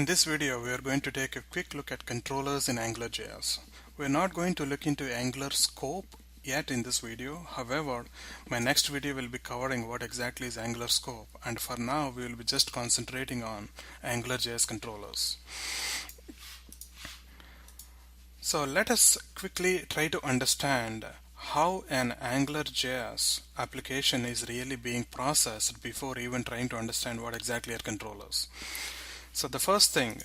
In this video, we are going to take a quick look at controllers in AngularJS. We are not going to look into Angular scope yet in this video. However, my next video will be covering what exactly is Angular scope, and for now we will be just concentrating on AngularJS controllers. So let us quickly try to understand how an AngularJS application is really being processed before even trying to understand what exactly are controllers. So the first thing,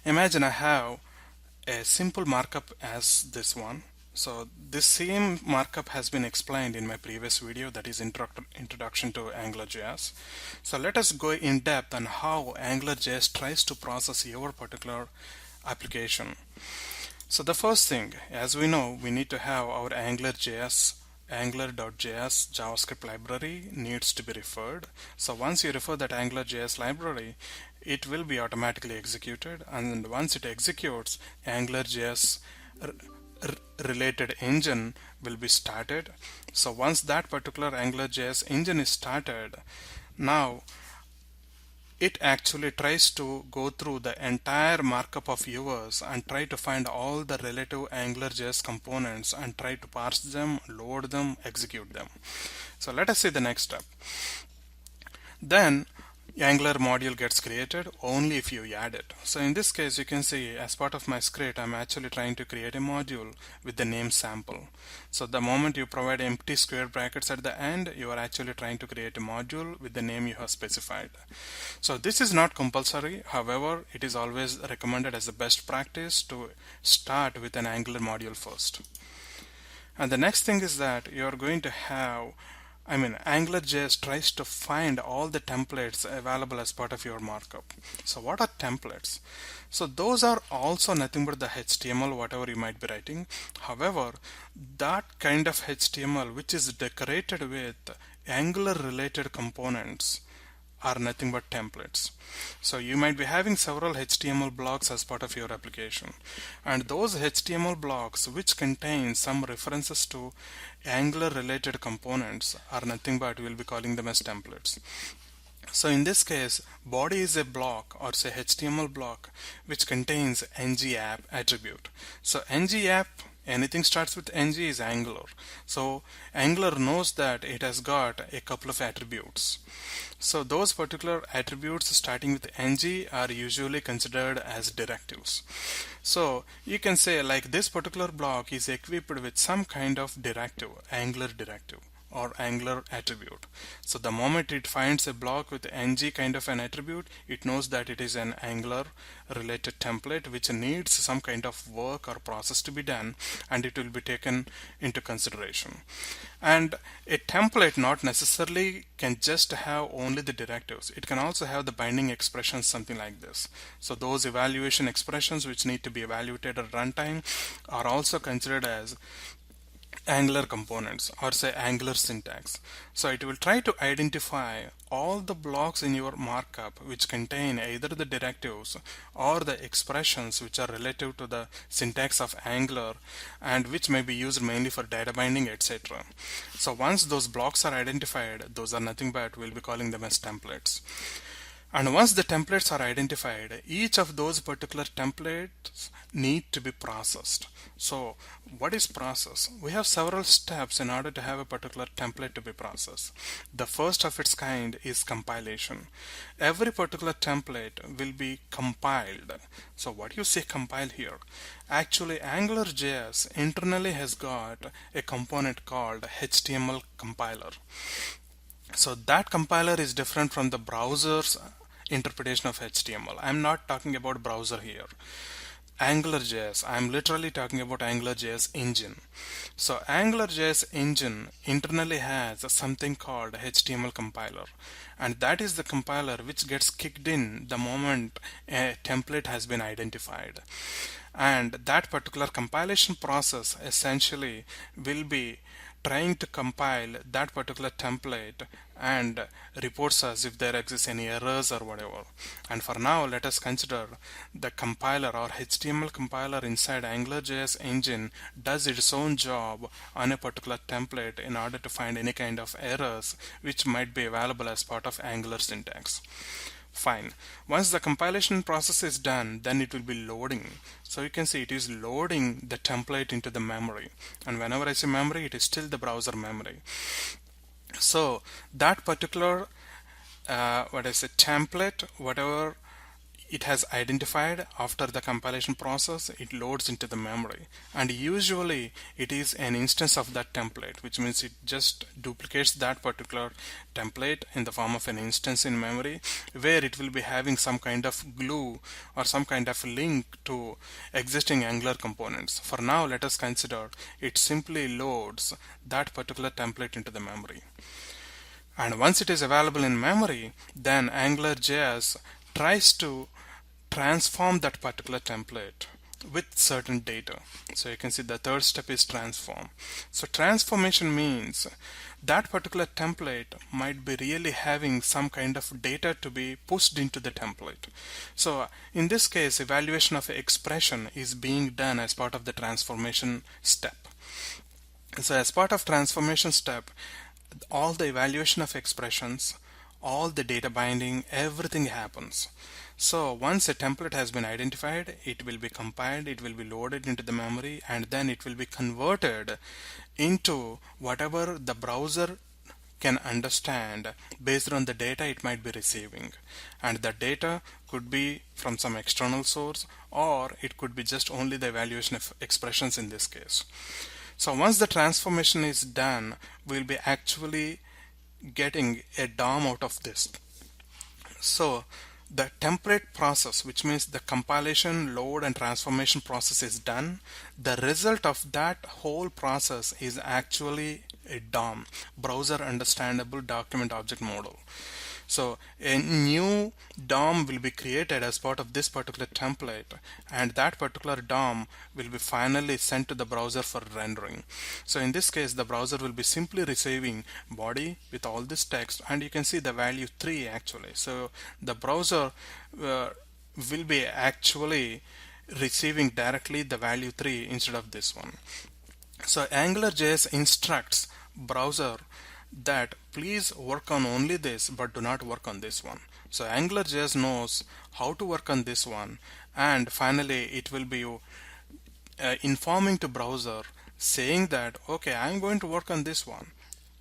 imagine I have a simple markup as this one. So this same markup has been explained in my previous video, that is introduction to AngularJS. So let us go in depth on how AngularJS tries to process your particular application. So the first thing, as we know, we need to have our AngularJS Angular.js JavaScript library needs to be referred. So once you refer that AngularJS library, it will be automatically executed, and once it executes, AngularJS related engine will be started. So once that particular AngularJS engine is started, now it actually tries to go through the entire markup of yours and try to find all the relative AngularJS components and try to parse them, load them, execute them. So let us see the next step. Then Angular module gets created only if you add it. So in this case, you can see as part of my script, I'm actually trying to create a module with the name sample. So the moment you provide empty square brackets at the end, you are actually trying to create a module with the name you have specified. So this is not compulsory. However, it is always recommended as a best practice to start with an Angular module first. And the next thing is that you are going to have AngularJS tries to find all the templates available as part of your markup. So what are templates? So those are also nothing but the HTML, whatever you might be writing. However, that kind of HTML which is decorated with Angular related components are nothing but templates. So you might be having several HTML blocks as part of your application, and those HTML blocks which contain some references to Angular related components are nothing but we'll be calling them as templates. So in this case, body is a block, or say HTML block, which contains ng-app attribute. So ng-app, anything starts with ng is Angular. So Angular knows that it has got a couple of attributes. So those particular attributes starting with ng are usually considered as directives. So you can say like this particular block is equipped with some kind of directive, Angular directive or Angular attribute. So the moment it finds a block with ng kind of an attribute, it knows that it is an Angular related template which needs some kind of work or process to be done, and it will be taken into consideration. And a template not necessarily can just have only the directives. It can also have the binding expressions, something like this. So those evaluation expressions which need to be evaluated at runtime are also considered as Angular components, or say Angular syntax. So it will try to identify all the blocks in your markup which contain either the directives or the expressions which are relative to the syntax of Angular and which may be used mainly for data binding, etc. So once those blocks are identified, those are nothing but we'll be calling them as templates. And once the templates are identified, each of those particular templates need to be processed. So what is process? We have several steps in order to have a particular template to be processed. The first of its kind is compilation. Every particular template will be compiled. So what you say compile here? Actually, AngularJS internally has got a component called HTML compiler. So that compiler is different from the browser's interpretation of HTML. I'm not talking about browser here. AngularJS, I'm literally talking about AngularJS engine. So AngularJS engine internally has something called HTML compiler, and that is the compiler which gets kicked in the moment a template has been identified. And that particular compilation process essentially will be trying to compile that particular template and reports us if there exists any errors or whatever. And for now, let us consider the compiler or HTML compiler inside AngularJS engine does its own job on a particular template in order to find any kind of errors which might be available as part of Angular syntax. Fine. Once the compilation process is done, then it will be loading. So you can see it is loading the template into the memory. And whenever I say memory, it is still the browser memory. So that particular what is a template, whatever it has identified after the compilation process, it loads into the memory, and usually it is an instance of that template, which means it just duplicates that particular template in the form of an instance in memory, where it will be having some kind of glue or some kind of link to existing Angular components. For now, let us consider it simply loads that particular template into the memory. And once it is available in memory, then AngularJS tries to transform that particular template with certain data. So you can see the third step is transform. So transformation means that particular template might be really having some kind of data to be pushed into the template. So in this case, evaluation of expression is being done as part of the transformation step. So as part of transformation step, all the evaluation of expressions, all the data binding, everything happens. So once a template has been identified, it will be compiled, it will be loaded into the memory, and then it will be converted into whatever the browser can understand based on the data it might be receiving. And the data could be from some external source, or it could be just only the evaluation of expressions in this case. So once the transformation is done, we'll be actually getting a DOM out of this. So the template process, which means the compilation, load, and transformation process is done. The result of that whole process is actually a DOM, browser understandable document object model. So a new DOM will be created as part of this particular template, and that particular DOM will be finally sent to the browser for rendering. So in this case, the browser will be simply receiving body with all this text, and you can see the value 3 actually. So the browser will be actually receiving directly the value 3 instead of this one. So AngularJS instructs browser that please work on only this, but do not work on this one. So AngularJS knows how to work on this one, and finally it will be informing to browser saying that okay, I'm going to work on this one.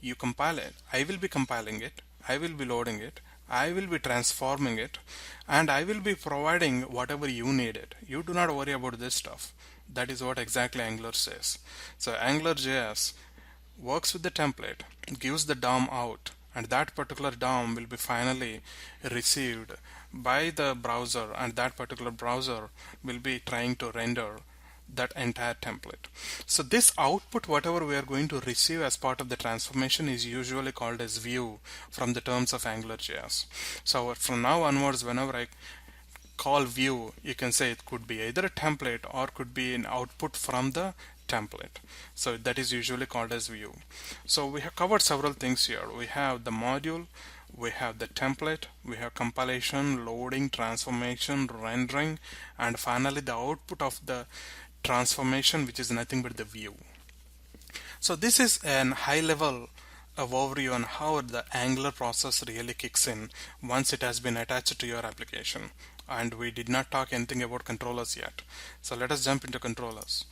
You compile it, I will be compiling it, I will be loading it, I will be transforming it, and I will be providing whatever you needed. You do not worry about this stuff. That is what exactly Angular says. So AngularJS works with the template, gives the DOM out, and that particular DOM will be finally received by the browser, and that particular browser will be trying to render that entire template. So this output, whatever we are going to receive as part of the transformation, is usually called as view from the terms of AngularJS. So from now onwards, whenever I call view, you can say it could be either a template or could be an output from the template. So that is usually called as view. So we have covered several things here. We have the module, we have the template, we have compilation, loading, transformation, rendering, and finally the output of the transformation, which is nothing but the view. So this is an high level overview on how the Angular process really kicks in once it has been attached to your application. And we did not talk anything about controllers yet. So let us jump into controllers.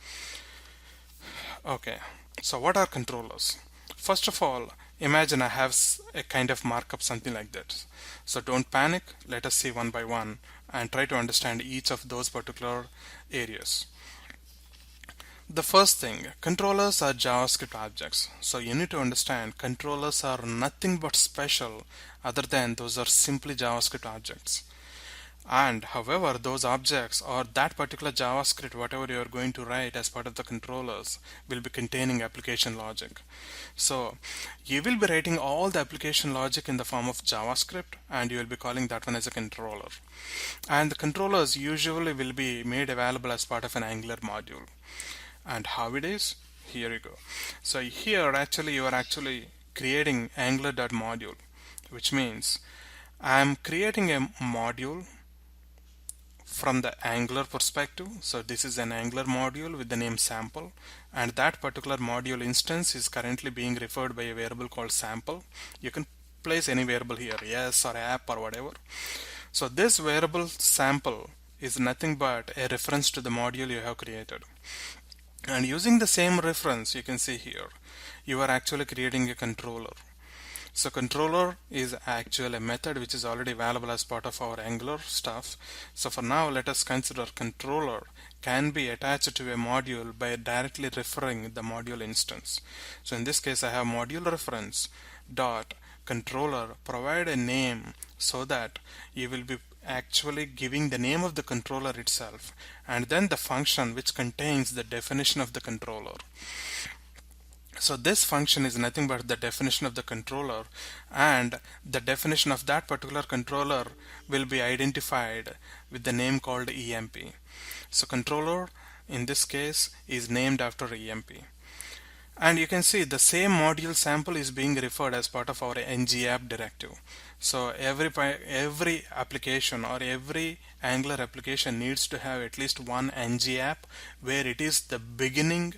Okay, so what are controllers? First of all, imagine I have a kind of markup, something like that. So don't panic, let us see one by one and try to understand each of those particular areas. The first thing, controllers are JavaScript objects. So you need to understand controllers are nothing but special other than those are simply JavaScript objects. And however, those objects or that particular JavaScript, whatever you are going to write as part of the controllers, will be containing application logic. So you will be writing all the application logic in the form of JavaScript, and you will be calling that one as a controller. And the controllers usually will be made available as part of an Angular module. And how it is? Here you go. So here actually you are actually creating angular.module, which means I am creating a module from the Angular perspective. So this is an Angular module with the name sample, and that particular module instance is currently being referred by a variable called sample. You can place any variable here, yes or app or whatever. So this variable sample is nothing but a reference to the module you have created. And using the same reference, you can see here, you are actually creating a controller. So controller is actually a method which is already available as part of our Angular stuff. So for now, let us consider controller can be attached to a module by directly referring the module instance. So in this case, I have module reference dot controller provide a name so that you will be actually giving the name of the controller itself and then the function which contains the definition of the controller. So this function is nothing but the definition of the controller, and the definition of that particular controller will be identified with the name called EMP. So controller in this case is named after EMP. And you can see the same module sample is being referred as part of our ngapp directive. So every application or every Angular application needs to have at least one ngapp where it is the beginning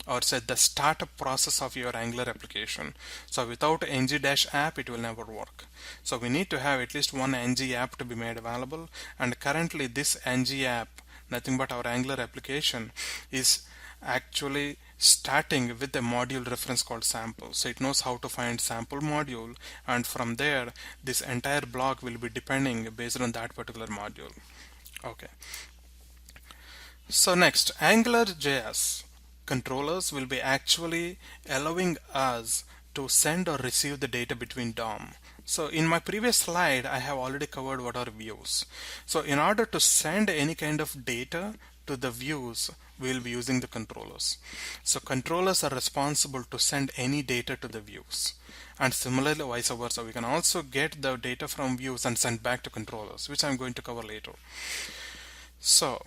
or say the startup process of your Angular application. So without ng-app it will never work. So we need to have at least one ngapp to be made available, and currently this ngapp, nothing but our Angular application, is actually starting with a module reference called sample. So it knows how to find sample module, and from there this entire block will be depending based on that particular module. Okay. So next, AngularJS controllers will be actually allowing us to send or receive the data between DOM. So in my previous slide, I have already covered what are views. So in order to send any kind of data to the views, we will be using the controllers. So controllers are responsible to send any data to the views. And similarly vice versa, we can also get the data from views and send back to controllers, which I'm going to cover later. So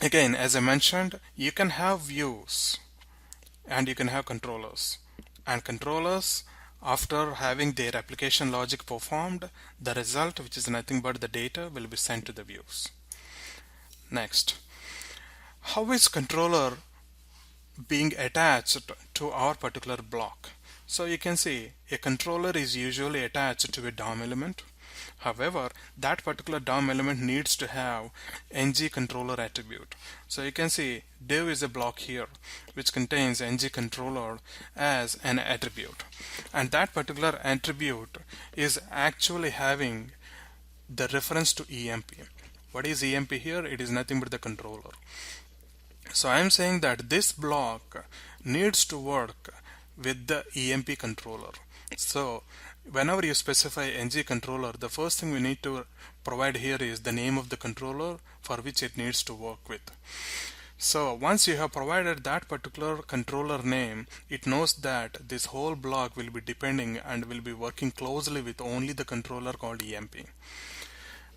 again, as I mentioned, you can have views and you can have controllers. And controllers, after having their application logic performed, the result, which is nothing but the data, will be sent to the views. Next, how is controller being attached to our particular block? So you can see a controller is usually attached to a DOM element. However, that particular DOM element needs to have ng controller attribute. So you can see div is a block here which contains ng controller as an attribute, and that particular attribute is actually having the reference to EMP. What is EMP here? It is nothing but the controller. So I am saying that this block needs to work with the EMP controller. So whenever you specify ng controller, the first thing we need to provide here is the name of the controller for which it needs to work with. So once you have provided that particular controller name, it knows that this whole block will be depending and will be working closely with only the controller called EMP.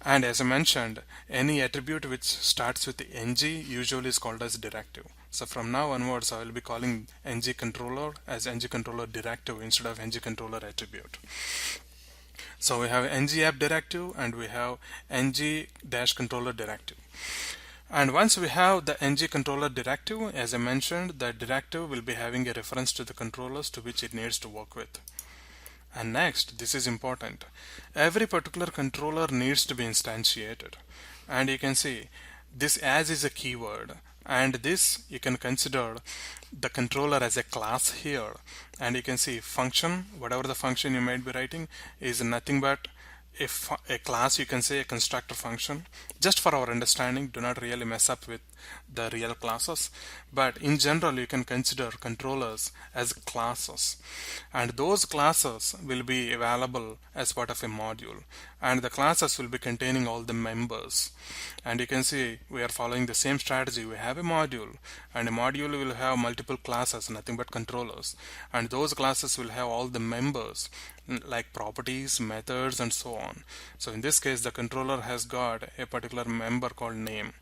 And as I mentioned, any attribute which starts with ng usually is called as directive. So from now onwards, I will be calling ng controller as ng controller directive instead of ng controller attribute. So we have ngapp directive and we have ng-controller directive. And once we have the ng controller directive, as I mentioned, the directive will be having a reference to the controllers to which it needs to work with. And next, this is important, every particular controller needs to be instantiated, and you can see this as is a keyword, and this you can consider the controller as a class here, and you can see function, whatever the function you might be writing, is nothing but a class, you can say a constructor function. Just for our understanding, do not really mess up with the real classes, but in general you can consider controllers as classes, and those classes will be available as part of a module, and the classes will be containing all the members. And you can see we are following the same strategy. We have a module, and a module will have multiple classes, nothing but controllers, and those classes will have all the members like properties, methods, and so on. So in this case, the controller has got a particular member called name.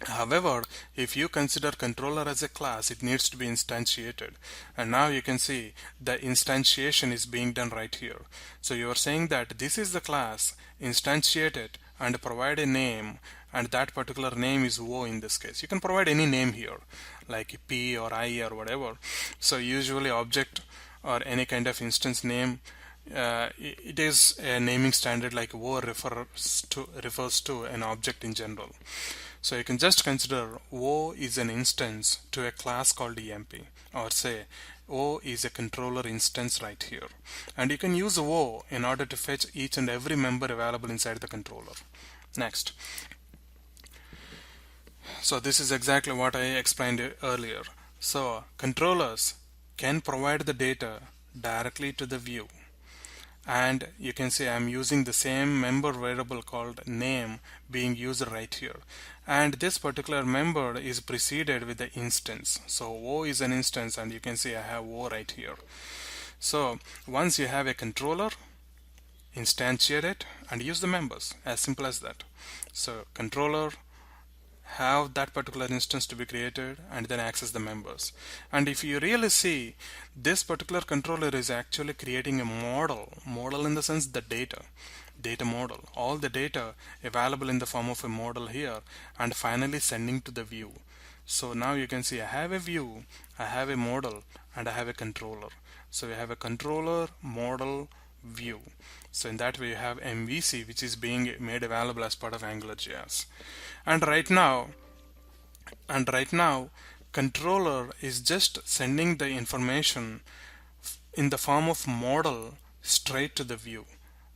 However, if you consider controller as a class, it needs to be instantiated, and now you can see the instantiation is being done right here. So you are saying that this is the class, instantiate it and provide a name, and that particular name is O in this case. You can provide any name here like P or I or whatever. So usually object or any kind of instance name It is a naming standard like O refers to an object in general. So you can just consider O is an instance to a class called EMP, or say O is a controller instance right here. And you can use O in order to fetch each and every member available inside the controller. Next. So this is exactly what I explained earlier. So controllers can provide the data directly to the view. And you can see I'm using the same member variable called name being used right here, and this particular member is preceded with the instance. So O is an instance, and you can see I have O right here. So once you have a controller, instantiate it and use the members, as simple as that. So controller, have that particular instance to be created, and then access the members. And if you really see, this particular controller is actually creating a model in the sense the data model, all the data available in the form of a model here, and finally sending to the view. So now you can see I have a view, I have a model, and I have a controller. So we have a controller, model, view. So in that way you have MVC, which is being made available as part of AngularJS. And right now controller is just sending the information in the form of model straight to the view,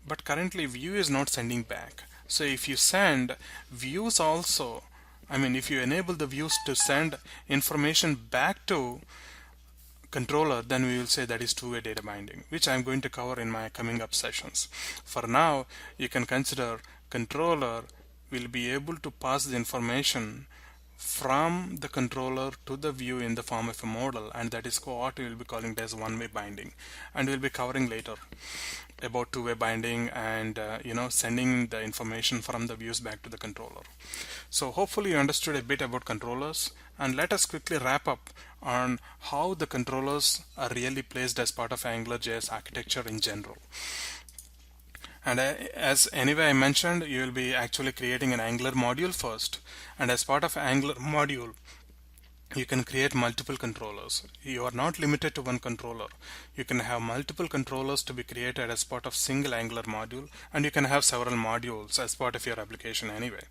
but currently view is not sending back. So if you send views also, if you enable the views to send information back to controller, then we will say that is two-way data binding, which I'm going to cover in my coming up sessions. For now, you can consider controller will be able to pass the information from the controller to the view in the form of a model, and that is what we will be calling it as one-way binding. And we'll be covering later about two-way binding and sending the information from the views back to the controller. So hopefully you understood a bit about controllers, and let us quickly wrap up on how the controllers are really placed as part of AngularJS architecture in general. And as anyway I mentioned, you will be actually creating an Angular module first, and as part of Angular module you can create multiple controllers. You are not limited to one controller. You can have multiple controllers to be created as part of single Angular module, and you can have several modules as part of your application anyway.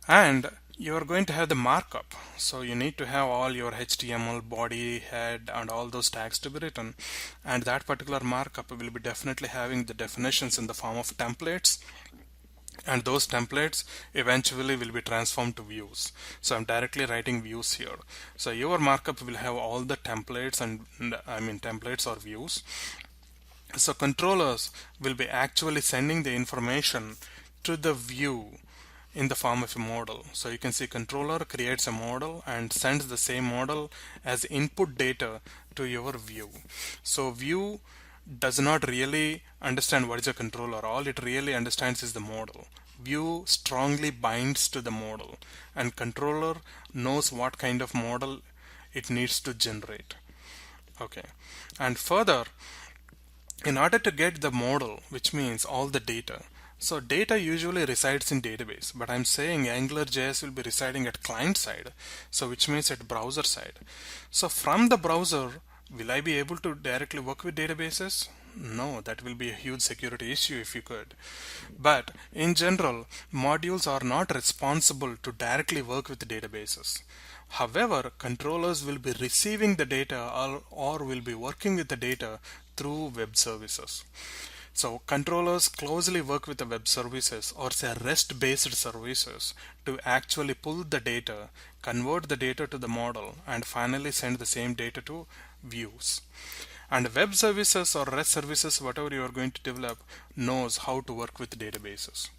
And you are going to have the markup, so you need to have all your HTML, body, head, and all those tags to be written, and that particular markup will be definitely having the definitions in the form of templates, and those templates eventually will be transformed to views. So I'm directly writing views here. So your markup will have all the templates, and templates or views. So controllers will be actually sending the information to the view in the form of a model. So you can see controller creates a model and sends the same model as input data to your view. So view does not really understand what is a controller. All it really understands is the model. View strongly binds to the model, and controller knows what kind of model it needs to generate. Okay, and further, in order to get the model, which means all the data, so data usually resides in database, but I'm saying AngularJS will be residing at client side, so which means at browser side. So from the browser, will I be able to directly work with databases? No, that will be a huge security issue if you could. But in general, modules are not responsible to directly work with databases. However, controllers will be receiving the data or will be working with the data through web services. So controllers closely work with the web services, or say REST-based services, to actually pull the data, convert the data to the model, and finally send the same data to views. And web services or REST services, whatever you are going to develop, knows how to work with databases.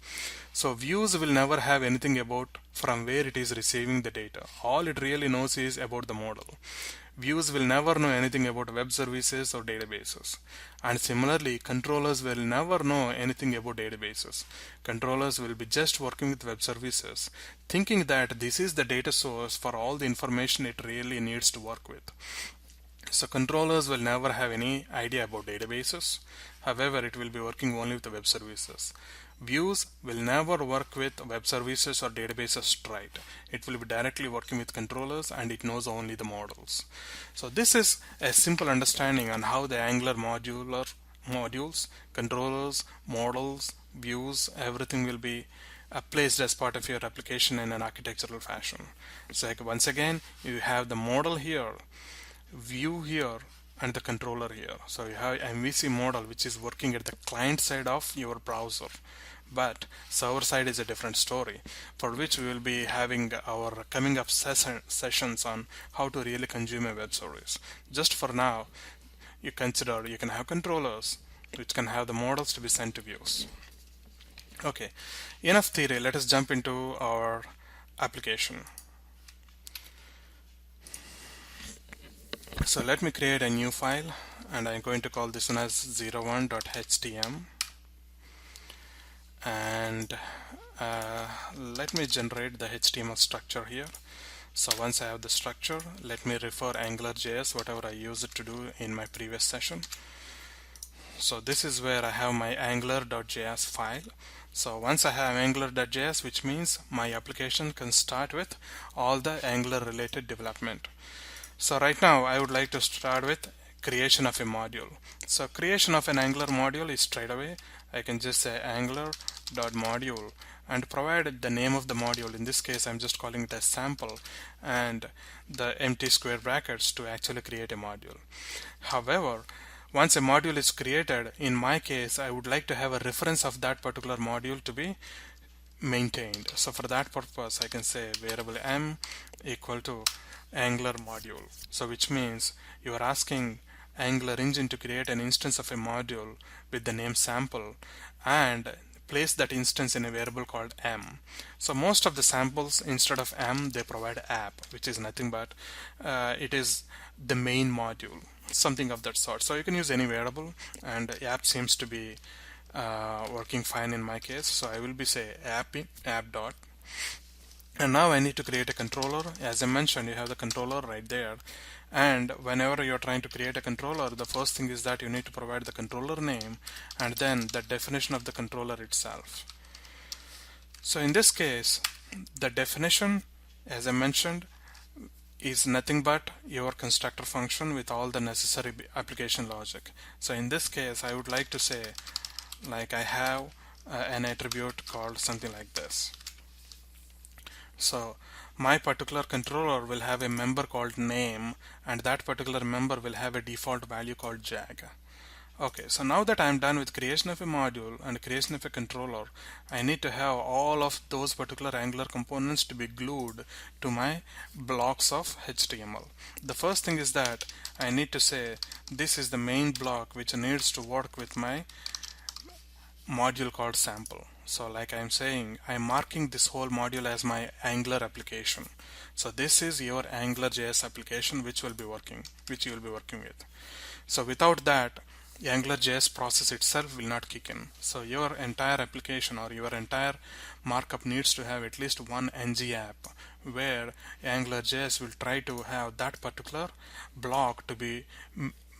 So views will never have anything about from where it is receiving the data. All it really knows is about the model. Views will never know anything about web services or databases. And similarly, controllers will never know anything about databases. Controllers will be just working with web services, thinking that this is the data source for all the information it really needs to work with. So controllers will never have any idea about databases. However, it will be working only with the web services. Views will never work with web services or databases straight. It will be directly working with controllers, and it knows only the models. So this is a simple understanding on how the Angular modules, controllers, models, views, everything will be placed as part of your application in an architectural fashion. So like once again, you have the model here, view here, and the controller here. So you have MVC model, which is working at the client side of your browser, but server side is a different story, for which we will be having our coming up sessions on how to really consume a web service. Just for now, you consider you can have controllers which can have the models to be sent to views. Okay, enough theory, let us jump into our application. So let me create a new file, and I'm going to call this one as 01.htm, and let me generate the HTML structure here. So once I have the structure, let me refer AngularJS, whatever I used it to do in my previous session. So this is where I have my angular.js file. So once I have angular.js, which means my application can start with all the Angular related development. So right now I would like to start with creation of a module. So creation of an Angular module is straight away. I can just say angular.module and provide the name of the module. In this case, I'm just calling it as sample and the empty square brackets to actually create a module. However, once a module is created, in my case, I would like to have a reference of that particular module to be maintained. So for that purpose, I can say variable m equal to Angular module. So which means you are asking Angular engine to create an instance of a module with the name sample and place that instance in a variable called m. So most of the samples, instead of m, they provide app, which is nothing but it is the main module, something of that sort. So you can use any variable, and app seems to be working fine in my case. So I will be say app dot. And now I need to create a controller. As I mentioned, you have the controller right there. And whenever you're trying to create a controller, the first thing is that you need to provide the controller name and then the definition of the controller itself. So in this case, the definition, as I mentioned, is nothing but your constructor function with all the necessary application logic. So in this case, I would like to say, like I have an attribute called something like this. So my particular controller will have a member called name, and that particular member will have a default value called jag. Okay, so now that I'm done with creation of a module and creation of a controller, I need to have all of those particular Angular components to be glued to my blocks of HTML. The first thing is that I need to say this is the main block which needs to work with my module called sample. So like I'm saying, I'm marking this whole module as my Angular application. So this is your AngularJS application which you will be working with. So without that, the AngularJS process itself will not kick in. So your entire application or your entire markup needs to have at least one ng app where AngularJS will try to have that particular block to be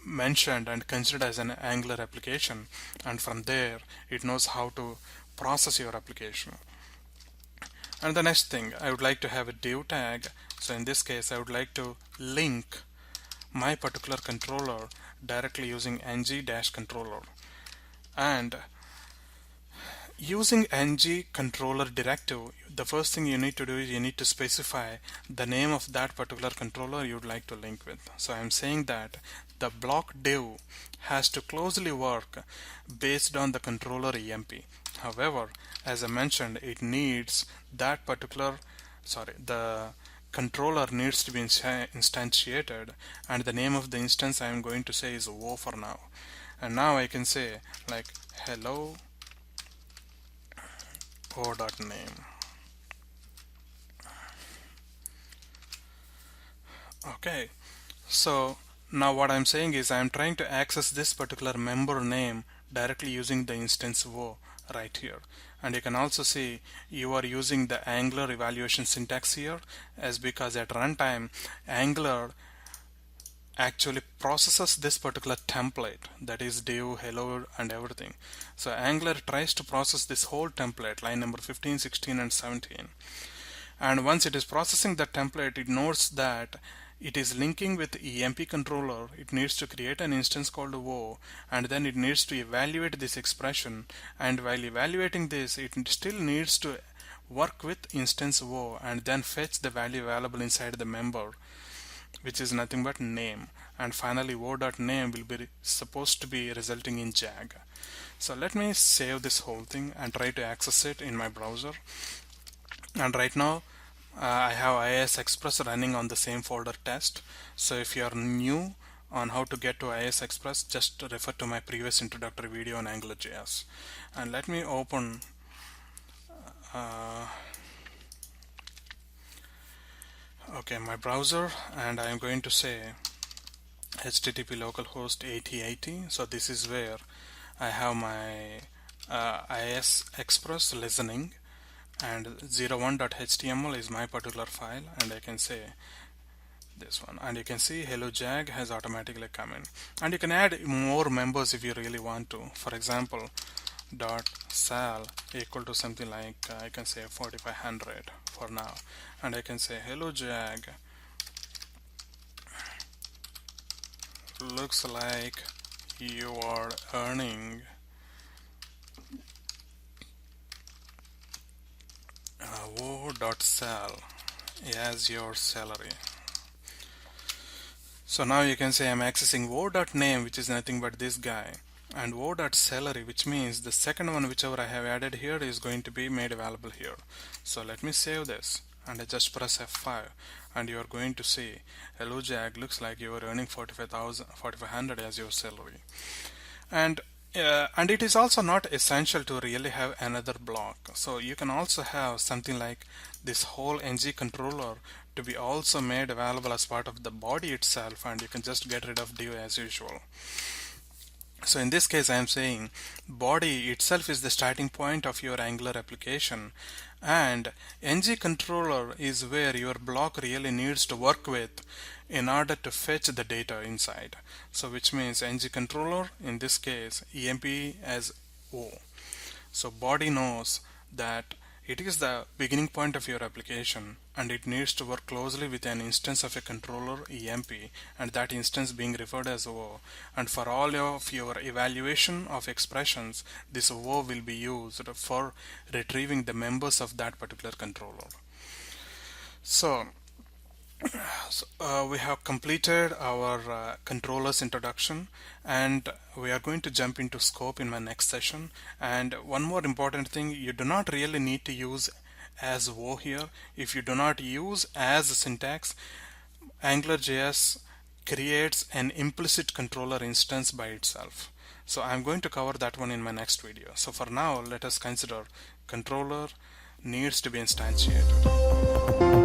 mentioned and considered as an Angular application, and from there it knows how to process your application. And the next thing, I would like to have a div tag. So in this case, I would like to link my particular controller directly using ng-controller. And using ng-controller directive, the first thing you need to do is you need to specify the name of that particular controller you would like to link with. So I'm saying that the block div has to closely work based on the controller emp. However, as I mentioned, it needs that particular, the controller needs to be instantiated, and the name of the instance I am going to say is O for now. And now I can say like hello o.name. Okay, so now what I'm saying is I'm trying to access this particular member name directly using the instance O right here. And you can also see you are using the Angular evaluation syntax here, as because at runtime Angular actually processes this particular template, that is div, hello and everything. So Angular tries to process this whole template, line number 15, 16 and 17. And once it is processing the template, it notes that it is linking with EMP controller. It needs to create an instance called O, and then it needs to evaluate this expression, and while evaluating this it still needs to work with instance O and then fetch the value available inside the member, which is nothing but name, and finally o.name will be supposed to be resulting in jag. So let me save this whole thing and try to access it in my browser. And right now I have IIS Express running on the same folder test. So if you are new on how to get to IIS Express, just refer to my previous introductory video on AngularJS. And let me open my browser, and I am going to say http localhost 8080. So this is where I have my IIS Express listening, and 01.html is my particular file, and I can say this one, and you can see hello jag has automatically come in, and you can add more members if you really want to. For example, dot sal equal to something like I can say 4500 for now, and I can say hello jag looks like you are earning wo.sal as your salary. So now you can say I'm accessing wo.name, which is nothing but this guy, and wo.salary, which means the second one whichever I have added here is going to be made available here. So let me save this, and I just press F5, and you are going to see hello jag looks like you are earning 4500 as your salary. And it is also not essential to really have another block. So you can also have something like this whole ng controller to be also made available as part of the body itself, and you can just get rid of div as usual. So in this case I am saying body itself is the starting point of your Angular application, and ng controller is where your block really needs to work with in order to fetch the data inside. So which means ng controller, in this case emp as O. So body knows that it is the beginning point of your application, and it needs to work closely with an instance of a controller emp, and that instance being referred as O. And for all of your evaluation of expressions, this O will be used for retrieving the members of that particular controller. So we have completed our controllers introduction, and we are going to jump into scope in my next session. And one more important thing, you do not really need to use as O here. If you do not use as syntax, AngularJS creates an implicit controller instance by itself. So I'm going to cover that one in my next video. So for now, let us consider controller needs to be instantiated.